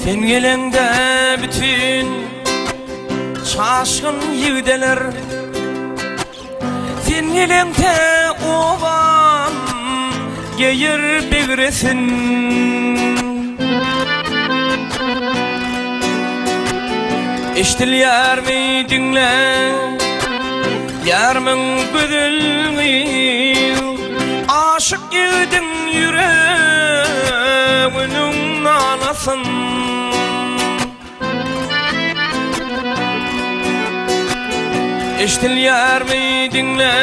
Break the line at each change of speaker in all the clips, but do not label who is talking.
Sen gelende bütün şaşkın yiğdeler, sen gelende ovam geyir begresin. Eştilýär mi dinle, yarmyň gözüňi, aşyk ýigdiň ýüreginiň nalasyn. Eştilýär mi dinle,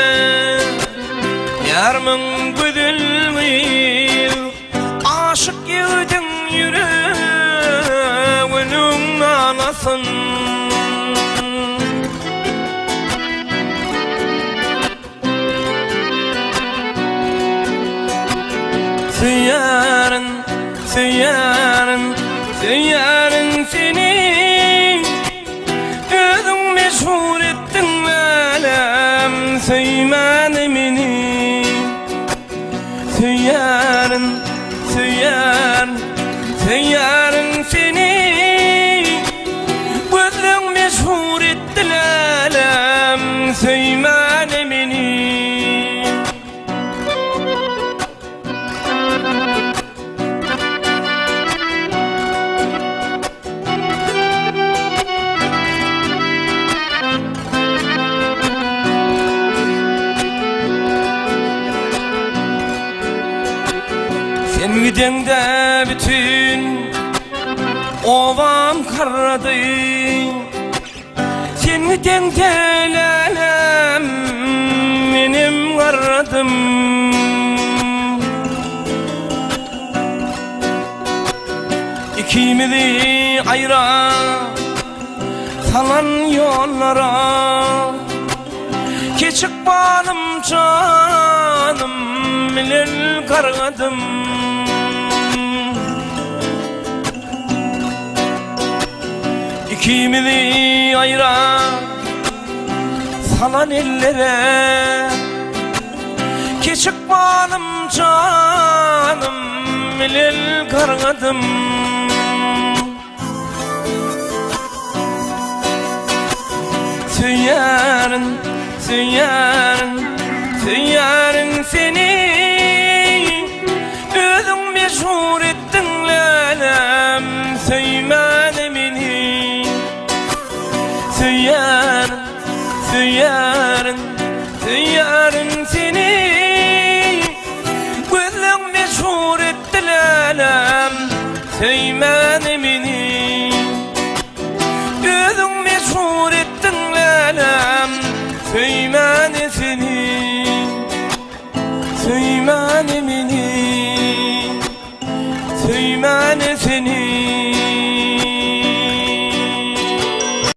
yarmyň gözüňi, aşyk ýigdiň ýüreginiň nalasyn. Süýärin, süýärin, süýärin seni, özüň meşhur etdiň alem, süýmäni meni. Süýärin, süýärin, süýärin seni, özüň meşhur etdiň alem, süýmäni meni. Sen gidende bütün ovam karradı, sen gidende alem benim karradım. İkimizi ayra salan yollara, keçik balım canım bilen kargadım. İkimizi ayra salan ellere, keçik balım canım bilen kargadım. Süýärin, süýärin, süýärin seni, özüň meşhur etdiň alem, süýmäni meni. Süýärin, süýärin, süýärin seni, özüň meşhur etdiň alem, süýmäni meni. Özüň meşhur etdiň alem, süýmäni seni, süýmäni meni, süýmäni seni.